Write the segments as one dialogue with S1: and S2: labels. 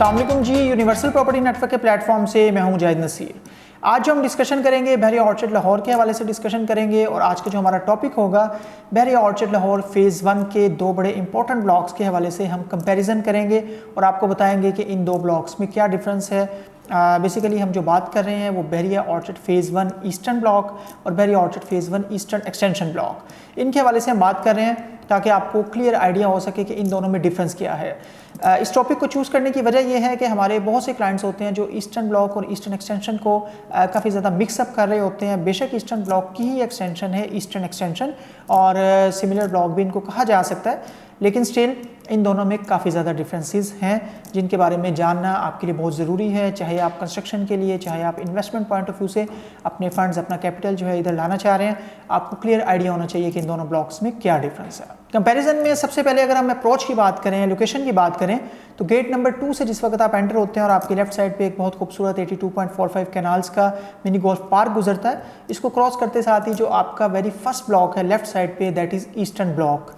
S1: अस्सलाम वालेकुम जी, universal property network के प्लेटफॉर्म से मैं हूं मुजाहिद नसीर। आज जो हम डिस्कशन करेंगे बहरिया ऑर्चिड लाहौर के हवाले से डिस्कशन करेंगे और आज का जो हमारा टॉपिक होगा बहरिया ऑर्चिड लाहौर फ़ेज़ 1 के दो बड़े इंपॉर्टेंट ब्लॉक्स के हवाले से हम कंपैरिजन करेंगे और आपको बताएंगे कि इन दो ब्लॉक्स में क्या डिफरेंस है। बेसिकली हम जो बात कर रहे हैं वो Bahria orchid phase 1 eastern block और Bahria orchid phase 1 eastern extension block, इनके हवाले से हम बात कर रहे हैं ताकि आपको क्लियर आइडिया हो सके कि इन दोनों में डिफरेंस क्या है। इस टॉपिक को चूज़ करने की वजह यह है कि हमारे बहुत से क्लाइंट्स होते हैं जो ईस्टर्न ब्लॉक और ईस्टर्न एक्सटेंशन को काफ़ी ज़्यादा मिक्सअप कर रहे होते हैं। बेशक ईस्टर्न ब्लॉक की ही एक्सटेंशन है ईस्टर्न एक्सटेंशन और सिमिलर ब्लॉक भी इनको कहा जा सकता है, लेकिन स्टिल इन दोनों में काफ़ी ज़्यादा डिफरेंसेस हैं जिनके बारे में जानना आपके लिए बहुत ज़रूरी है। चाहे आप कंस्ट्रक्शन के लिए, चाहे आप इन्वेस्टमेंट पॉइंट ऑफ व्यू से अपने फंड्स, अपना कैपिटल जो है इधर लाना चाह रहे हैं, आपको क्लियर आइडिया होना चाहिए कि इन दोनों ब्लॉक्स में क्या डिफरेंस है। कंपैरिजन में सबसे पहले अगर हम अप्रोच की बात करें, लोकेशन की बात करें, तो गेट नंबर 2 से जिस वक्त आप एंटर होते हैं और आपकी लेफ्ट साइड पे एक बहुत खूबसूरत 82.45 कैनाल्स का मिनी गोल्फ पार्क गुजरता है, इसको क्रॉस करते साथ ही जो आपका वेरी फर्स्ट ब्लॉक है लेफ्ट साइड पे, that is eastern block.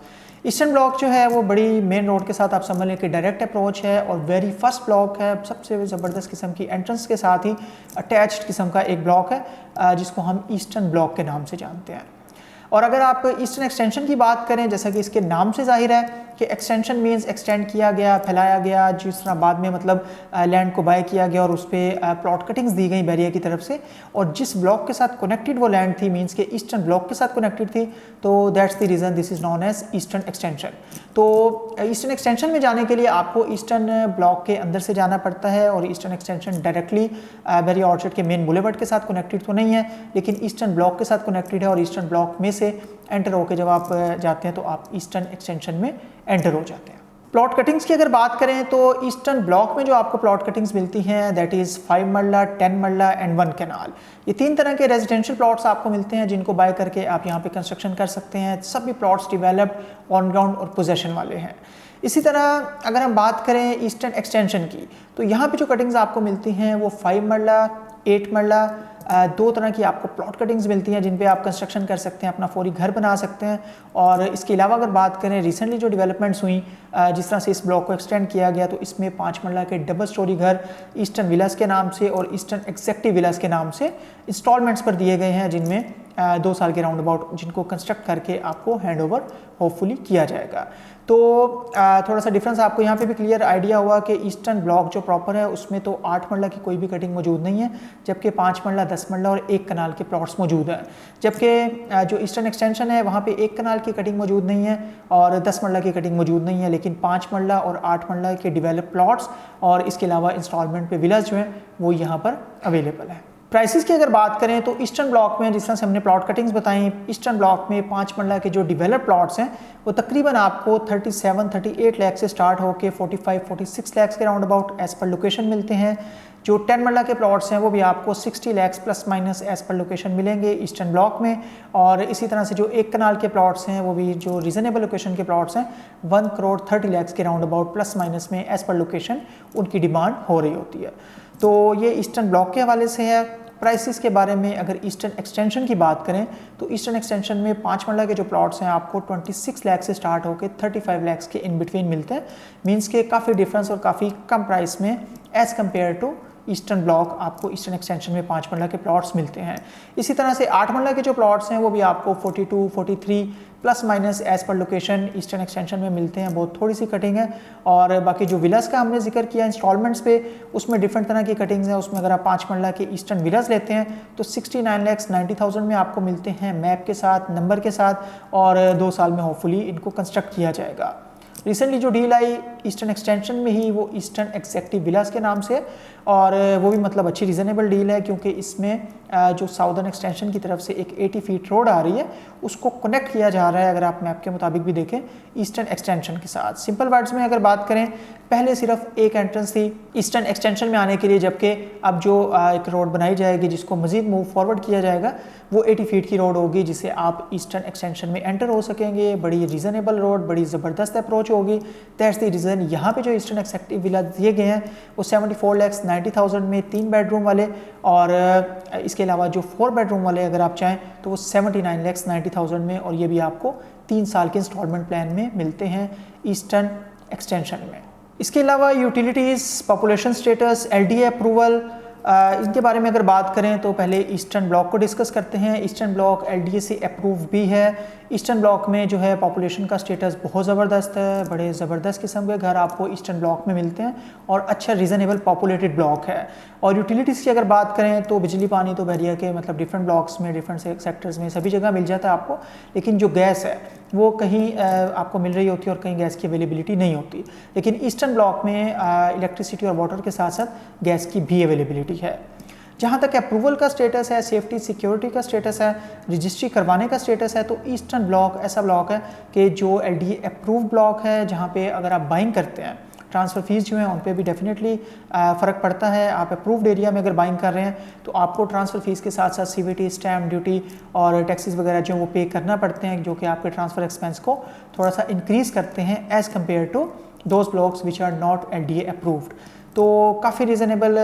S1: Eastern block जो है वो बड़ी मेन रोड के साथ आप समझ लें कि डायरेक्ट अप्रोच है और वेरी फर्स्ट ब्लॉक है, सबसे ज़बरदस्त किस्म की एंट्रेंस के साथ ही अटैच्ड किस्म का एक ब्लॉक है जिसको हम ईस्टर्न ब्लॉक के नाम से जानते हैं। और अगर आप ईस्टर्न एक्सटेंशन की बात करें, जैसा कि इसके नाम से जाहिर है कि एक्सटेंशन मीन्स एक्सटेंड किया गया, फैलाया गया, जिस तरह बाद में मतलब लैंड को बाय किया गया और उस पर प्लॉट कटिंग्स दी गई बहरिया की तरफ से, और जिस ब्लॉक के साथ कनेक्टेड वो लैंड थी मीन्स के ईस्टर्न ब्लॉक के साथ कनेक्टेड थी, तो that's the reason this is non as eastern extension. तो ईस्टर्न एक्सटेंशन में जाने के लिए आपको ईस्टर्न ब्लॉक के अंदर से जाना पड़ता है और ईस्टर्न एक्सटेंशन डायरेक्टली बहरिया ऑर्चिड के मेन बुलेवर्ड के साथ कनेक्टेड तो नहीं है, लेकिन ईस्टर्न ब्लॉक के साथ कनेक्टेड है और ईस्टर्न ब्लॉक में से एंटर होकर जब आप जाते हैं तो आप ईस्टर्न एक्सटेंशन में एंटर हो जाते हैं। प्लॉट कटिंग्स की अगर बात करें तो ईस्टर्न ब्लॉक में जो आपको प्लॉट कटिंग्स मिलती हैं दैट इज़ 5 मरला, 10 मरला एंड 1 कैनाल। ये 3 तरह के रेजिडेंशियल प्लॉट्स आपको मिलते हैं जिनको बाय करके आप यहाँ पे कंस्ट्रक्शन कर सकते हैं। सभी प्लॉट्स डिवेलप्ड ऑन ग्राउंड और पोजेशन वाले हैं। इसी तरह अगर हम बात करें ईस्टर्न एक्सटेंशन की, तो यहाँ पे जो कटिंग्स आपको मिलती हैं वो 5 मरला, 8 मरला, 2 तरह की आपको प्लॉट कटिंग्स मिलती हैं जिन पे आप कंस्ट्रक्शन कर सकते हैं, अपना फौरी घर बना सकते हैं। और इसके अलावा अगर बात करें रिसेंटली जो डेवलपमेंट्स हुई, जिस तरह से इस ब्लॉक को एक्सटेंड किया गया, तो इसमें 5 मरला के डबल स्टोरी घर ईस्टर्न विलास के नाम से और ईस्टर्न एग्जेक्टिव विलास के नाम से इंस्टॉलमेंट्स पर दिए गए हैं, जिनमें 2 साल के राउंड अबाउट जिनको कंस्ट्रक्ट करके आपको हैंडओवर होपफुली किया जाएगा। तो थोड़ा सा डिफरेंस आपको यहाँ पे भी क्लियर आइडिया हुआ कि ईस्टर्न ब्लॉक जो प्रॉपर है उसमें तो 8 मरला की कोई भी कटिंग मौजूद नहीं है, जबकि 5 मरला, 10 मरला और 1 कनाल के प्लॉट्स मौजूद हैं। जबकि जो ईस्टर्न एक्सटेंशन है वहाँ पे 1 कनाल की कटिंग मौजूद नहीं है और 10 मरला की कटिंग मौजूद नहीं है, लेकिन 5 मरला और 8 मरला के डिवेलप प्लॉट्स और इसके अलावा इंस्टॉलमेंट पे विलास जो हैं वो यहाँ पर अवेलेबल है। प्राइसेस की अगर बात करें तो ईस्टर्न ब्लॉक में जिस तरह से हमने प्लॉट कटिंग्स बताई, ईस्टर्न ब्लॉक में 5 मरला के जो डिवेलप प्लॉट्स हैं वो तकरीबन आपको 37-38 लाख से स्टार्ट होकर 45-46 लाख के round about as per location मिलते हैं। जो 10 मरला के प्लॉट्स हैं वो भी आपको 60 lakh plus minus as per location मिलेंगे ईस्टर्न ब्लॉक में। और इसी तरह से जो 1 कनाल के प्लॉट्स हैं वो भी जो रीजनेबल लोकेशन के प्लॉट्स हैं 1 करोड़ 30 लाख के राउंड अबाउट प्लस माइनस में एज़ पर लोकेशन उनकी डिमांड हो रही होती है। तो ये ईस्टर्न ब्लॉक के हवाले से है। प्राइसेस के बारे में अगर ईस्टर्न एक्सटेंशन की बात करें तो ईस्टर्न एक्सटेंशन में 5 मरला के जो प्लॉट्स हैं आपको 26 लाख से स्टार्ट होकर 35 लाख के इन बिटवीन मिलते हैं। मींस के काफ़ी डिफरेंस और काफ़ी कम प्राइस में as compare to eastern block आपको ईस्टर्न एक्सटेंशन में 5 मरला के प्लॉट्स मिलते हैं। इसी तरह से 8 मरला के जो प्लॉट्स हैं वो भी आपको 42-43 plus minus as per location eastern extension में मिलते हैं। बहुत थोड़ी सी कटिंग है। और बाकी जो विलास का हमने जिक्र किया इंस्टॉलमेंट्स पे, उसमें डिफरेंट तरह की कटिंग्स हैं। उसमें अगर आप 5 मरला के ईस्टर्न विलास लेते हैं तो 69,90,000 में आपको मिलते हैं, मैप के साथ, नंबर के साथ, और 2 साल में होपफुली इनको कंस्ट्रक्ट किया जाएगा। रिसेंटली जो डील आई ईस्टर्न एक्सटेंशन में ही वो ईस्टर्न एग्जेक्टिव विलास के नाम से, और वो भी मतलब अच्छी रीज़नेबल डील है क्योंकि इसमें जो साउदर्न एक्सटेंशन की तरफ से एक 80 फीट रोड आ रही है उसको कनेक्ट किया जा रहा है, अगर आप मैप के मुताबिक भी देखें, ईस्टर्न एक्सटेंशन के साथ। सिंपल वर्ड्स में अगर बात करें, पहले सिर्फ एक एंट्रेंस थी ईस्टर्न एक्सटेंशन में आने के लिए, जबकि अब जो एक रोड बनाई जाएगी जिसको मज़ीद मूव फॉरवर्ड किया जाएगा वो 80 फीट की रोड होगी जिससे आप ईस्टर्न एक्सटेंशन में एंटर हो सकेंगे। बड़ी रीज़नेबल रोड, बड़ी ज़बरदस्त अप्रोच होगी। दैट्स द रीज़न यहाँ पे जो ईस्टर्न एक्जेक्टिव विला दिए गए हैं वो 74,90,000 में 3 बेडरूम वाले, और इसके अलावा जो 4 बेडरूम वाले अगर आप चाहें तो वो 79,90,000 में, और ये भी आपको 3 साल के इंस्टॉलमेंट प्लान में मिलते हैं ईस्टर्न एक्सटेंशन में। इसके अलावा utilities, population status, LDA approval, इनके बारे में अगर बात करें तो पहले ईस्टर्न ब्लॉक को डिस्कस करते हैं। ईस्टर्न ब्लॉक एलडीए से अप्रूव भी है। ईस्टर्न ब्लॉक में जो है पॉपुलेशन का स्टेटस बहुत ज़बरदस्त है, बड़े ज़बरदस्त किस्म के घर आपको ईस्टर्न ब्लॉक में मिलते हैं और अच्छा रीज़नेबल पॉपुलेटेड ब्लॉक है। और यूटिलिटीज़ की अगर बात करें तो बिजली पानी तो बहरिया के मतलब डिफरेंट ब्लॉक्स में, डिफरेंट सेक्टर्स में सभी जगह मिल जाता है आपको, लेकिन जो गैस है वो कहीं आपको मिल रही होती है और कहीं गैस की अवेलेबिलिटी नहीं होती। लेकिन ईस्टर्न ब्लॉक में इलेक्ट्रिसिटी और वाटर के साथ साथ गैस की भी अवेलेबिलिटी है। जहाँ तक अप्रूवल का स्टेटस है, सेफ्टी सिक्योरिटी का स्टेटस है, रजिस्ट्री करवाने का स्टेटस है, तो ईस्टर्न ब्लॉक ऐसा ब्लॉक है कि जो एलडीए अप्रूव ब्लॉक है, जहाँ पे अगर आप बाइंग करते हैं ट्रांसफ़र फ़ीस जो है उन पे भी डेफिनेटली फ़र्क पड़ता है। आप अप्रूव्ड एरिया में अगर बाइंग कर रहे हैं तो आपको ट्रांसफ़र फ़ीस के साथ साथ सीवीटी, स्टैम्प ड्यूटी और टैक्सेस वगैरह जो वो पे करना पड़ते हैं, जो कि आपके ट्रांसफ़र एक्सपेंस को थोड़ा सा इंक्रीज़ करते हैं as compare to those blocks which are not LDA approved. तो काफ़ी रीज़नेबल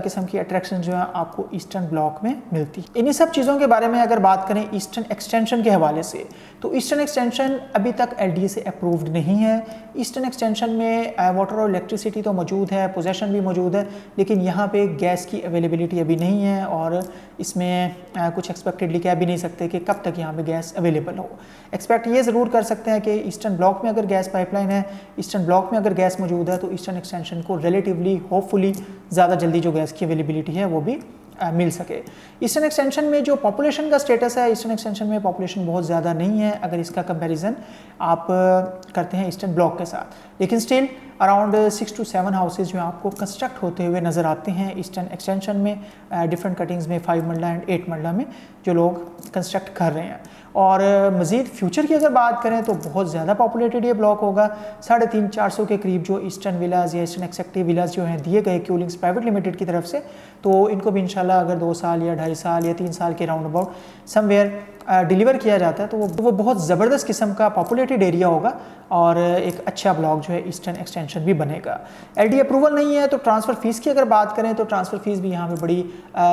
S1: किस्म की अट्रैक्शन जो है आपको ईस्टर्न ब्लॉक में मिलती है। इन्हीं सब चीज़ों के बारे में अगर बात करें ईस्टर्न एक्सटेंशन के हवाले से, तो ईस्टर्न एक्सटेंशन अभी तक एलडीए से अप्रूव्ड नहीं है। ईस्टर्न एक्सटेंशन में वाटर और इलेक्ट्रिसिटी तो मौजूद है, पोजेशन भी मौजूद है, लेकिन यहाँ पे गैस की अवेलेबिलिटी अभी नहीं है और इसमें कुछ एक्सपेक्टेडली कह भी नहीं सकते कि कब तक यहाँ पे गैस अवेलेबल हो। एक्सपेक्ट ये ज़रूर कर सकते हैं कि ईस्टर्न ब्लॉक में अगर गैस पाइपलाइन है, ईस्टर्न ब्लॉक में अगर गैस मौजूद है, तो ईस्टर्न एक्सटेंशन को रिलेटिवली होपफुली ज़्यादा जल्दी जो गैस की अवेलेबिलिटी है वो भी मिल सके। ईस्टर्न एक्सटेंशन में जो पॉपुलेशन का स्टेटस है, ईस्टर्न एक्सटेंशन में पॉपुलेशन बहुत ज़्यादा नहीं है अगर इसका कंपैरिजन आप करते हैं ईस्टर्न ब्लॉक के साथ, लेकिन स्टिल अराउंड 6 to 7 हाउसेज जो आपको कंस्ट्रक्ट होते हुए नज़र आते हैं ईस्टर्न एक्सटेंशन में, डिफरेंट कटिंग्स में 5 मरला एंड 8 मरला में जो लोग कंस्ट्रक्ट कर रहे हैं। और मज़ीद फ्यूचर की अगर बात करें तो बहुत ज़्यादा पॉपुलेटेड ये ब्लॉक होगा। 350-400 के करीब जो ईस्टर्न विलाज या ईस्टर्न एक्सेक्टिव विलाज जो हैं दिए गए क्यूलिंग्स प्राइवेट लिमिटेड की तरफ से, तो इनको भी इंशाल्लाह अगर 2 साल या 2.5 साल या 3 साल के राउंड अबाउट समवेयर डिलीवर किया जाता है तो वो बहुत ज़बरदस्त किस्म का पॉपुलेटेड एरिया होगा और एक अच्छा ब्लॉक जो है ईस्टर्न एक्सटेंशन भी बनेगा। एलडी अप्रूवल नहीं है तो ट्रांसफ़र फ़ीस की अगर बात करें तो ट्रांसफ़र फ़ीस भी यहाँ पे बड़ी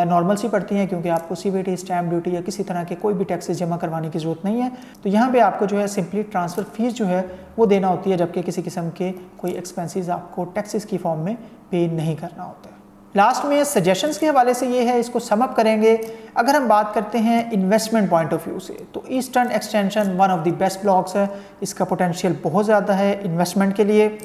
S1: नॉर्मल सी पड़ती है, क्योंकि आपको सीवीटी, स्टैम्प ड्यूटी या किसी तरह के कोई भी टैक्सेस जमा करवाने की ज़रूरत नहीं है। तो यहाँ पे आपको जो है सिंपली ट्रांसफ़र फ़ीस जो है वो देना होती है, जबकि किसी किस्म के कोई एक्सपेंसेस आपको टैक्सेस की फॉर्म में पे नहीं करना होता है। लास्ट में सजेशंस के हवाले से ये है, इसको समअप करेंगे। अगर हम बात करते हैं इन्वेस्टमेंट पॉइंट ऑफ व्यू से, तो eastern extension one of the best blocks है। इसका पोटेंशियल बहुत ज़्यादा है इन्वेस्टमेंट के लिए।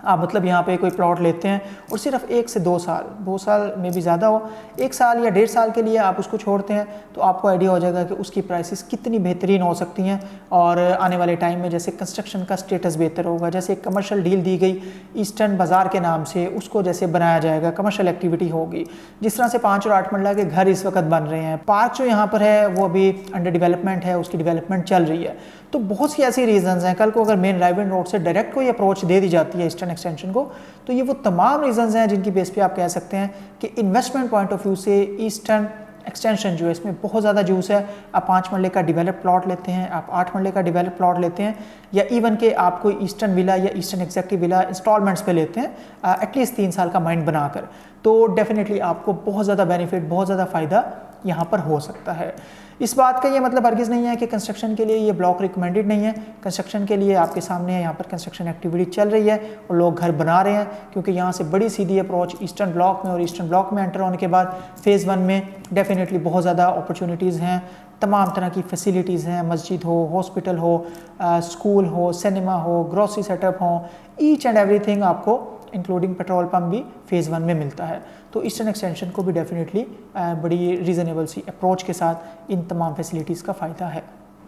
S1: आप मतलब यहाँ पे कोई प्लॉट लेते हैं और सिर्फ 1 से 2 साल, 2 साल में भी ज़्यादा हो, 1 साल या 1.5 साल के लिए आप उसको छोड़ते हैं तो आपको आइडिया हो जाएगा कि उसकी प्राइसेस कितनी बेहतरीन हो सकती हैं। और आने वाले टाइम में जैसे कंस्ट्रक्शन का स्टेटस बेहतर होगा, जैसे एक कमर्शियल डील दी गई ईस्टर्न बाज़ार के नाम से, उसको जैसे बनाया जाएगा, कमर्शियल एक्टिविटी होगी। जिस तरह से 5 और 8 मरला के घर इस वक्त बन रहे हैं, पार्क जो यहाँ पर है वो अभी अंडर डेवलपमेंट है, उसकी डेवलपमेंट चल रही है। तो बहुत सी ऐसी रीजंस हैं। कल को अगर मेन राइवन रोड से डायरेक्ट कोई अप्रोच दे दी जाती है ईस्टर्न एक्सटेंशन को, तो ये वो तमाम रीजंस हैं जिनकी बेस पे आप कह सकते हैं कि इन्वेस्टमेंट पॉइंट ऑफ व्यू से ईस्टर्न एक्सटेंशन जो है इसमें बहुत ज़्यादा जूस है। आप 5 मरले का डेवलप प्लॉट लेते हैं, आप 8 मरले का डेवलप प्लॉट लेते हैं, या इवन के आप कोई ईस्टर्न विला या ईस्टर्न एक्जेक्टिव विला इंस्टॉलमेंट्स पे लेते हैं एटलीस्ट 3 साल का माइंड बनाकर, तो डेफिनेटली आपको बहुत ज़्यादा बेनिफिट, बहुत ज़्यादा फ़ायदा यहाँ पर हो सकता है। इस बात का ये मतलब हरगिज़ नहीं है कि कंस्ट्रक्शन के लिए ये ब्लॉक रिकमेंडेड नहीं है। कंस्ट्रक्शन के लिए आपके सामने यहाँ पर कंस्ट्रक्शन एक्टिविटी चल रही है और लोग घर बना रहे हैं, क्योंकि यहाँ से बड़ी सीधी अप्रोच ईस्टर्न ब्लॉक में, और ईस्टर्न ब्लॉक में एंटर होने के बाद फ़ेज़ 1 में डेफिनेटली बहुत ज़्यादा अपॉर्चुनिटीज़ हैं। तमाम तरह की फैसिलिटीज़ हैं, मस्जिद हो, हॉस्पिटल हो, स्कूल हो, सिनेमा हो, ग्रोसरी सेटअप हो, ईच एंड एवरीथिंग आपको इंक्लूडिंग पेट्रोल पंप भी फ़ेज़ 1 में मिलता है। तो ईस्टर्न एक्सटेंशन को भी डेफिनेटली बड़ी रीज़नेबल सी अप्रोच के साथ इन तमाम फैसिलिटीज़ का फ़ायदा है।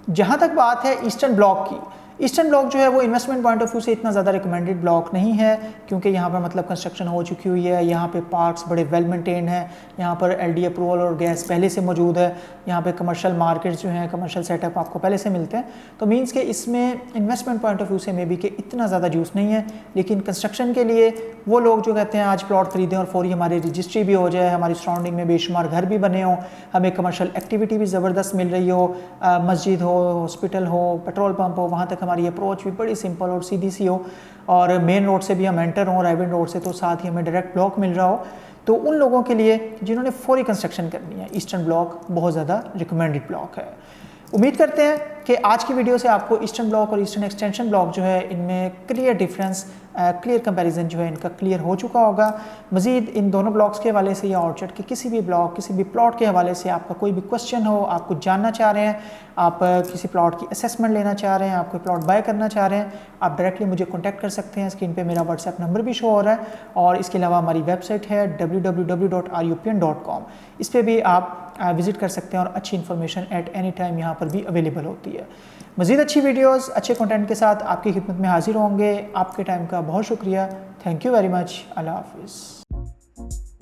S1: जहाँ तक बात है ईस्टर्न ब्लॉक की, ईस्टर्न ब्लॉक जो है वो इन्वेस्टमेंट पॉइंट ऑफ व्यू से इतना ज़्यादा रिकमेंडेड ब्लॉक नहीं है, क्योंकि यहाँ पर मतलब कंस्ट्रक्शन हो चुकी हुई है, यहाँ पे पार्क्स बड़े वेल मेंटेन्ड हैं, यहाँ पर एलडी अप्रूवल और गैस पहले से मौजूद है, यहाँ पे कमर्शियल मार्केट्स जो हैं, कमर्शियल सेटअप आपको पहले से मिलते हैं। तो मीन्स के इसमें इन्वेस्टमेंट पॉइंट ऑफ व्यू से मे बी कि इतना ज़्यादा जूस नहीं है। लेकिन कंस्ट्रक्शन के लिए वो लोग जो कहते हैं आज प्लॉट खरीदें और फौरी हमारी रजिस्ट्री भी हो जाए, हमारी सराउंडिंग में बेशुमार घर भी बने हों, हमें कमर्शियल एक्टिविटी भी ज़बरदस्त मिल रही हो, मस्जिद हो, हॉस्पिटल हो, पेट्रोल पंप हो, वहाँ तक हमारी अप्रोच भी बड़ी सिंपल और सीधी सी हो, और मेन रोड से भी हम एंटर हों, राइवन रोड से, तो साथ ही हमें डायरेक्ट ब्लॉक मिल रहा हो, तो उन लोगों के लिए जिन्होंने फौरी कंस्ट्रक्शन करनी है ईस्टर्न ब्लॉक बहुत ज़्यादा रिकमेंडेड ब्लॉक है। उम्मीद करते हैं कि आज की वीडियो से आपको ईस्टर्न ब्लॉक और ईस्टर्न एक्सटेंशन ब्लॉक जो है इनमें क्लियर डिफरेंस क्लियर कंपैरिजन जो है इनका क्लियर हो चुका होगा। मज़ीद इन दोनों ब्लॉक्स के हवाले से या ऑर्चर्ड के किसी भी ब्लॉक, किसी भी प्लॉट के हवाले से आपका कोई भी क्वेश्चन हो, आप कुछ जानना चाह रहे हैं, आप किसी प्लॉट की असेसमेंट लेना चाह रहे हैं, आप कोई प्लॉट बाय करना चाह रहे हैं, आप डायरेक्टली मुझे कॉन्टैक्ट कर सकते हैं। स्क्रीन पे मेरा व्हाट्सएप नंबर भी शो हो रहा है और इसके अलावा हमारी वेबसाइट है www.rupan.com। इस पर भी आप विज़िट कर सकते हैं और अच्छी इन्फॉर्मेशन एट एनी टाइम यहाँ पर भी अवेलेबल होती है। मज़ीद अच्छी वीडियोस अच्छे कंटेंट के साथ आपकी खिदमत में हाजिर होंगे। आपके टाइम का बहुत शुक्रिया। Thank you very much. Allah हाफिज़।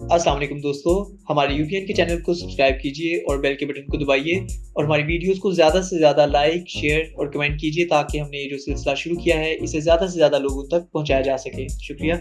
S2: अस्सलाम वालेकुम दोस्तों, हमारे यूपीएन के चैनल को सब्सक्राइब कीजिए और बेल के बटन को दबाइए और हमारी वीडियोस को ज़्यादा से ज़्यादा लाइक, शेयर और कमेंट कीजिए ताकि हमने ये जो सिलसिला शुरू किया है इसे ज़्यादा से ज़्यादा लोगों तक पहुंचाया जा सके। शुक्रिया।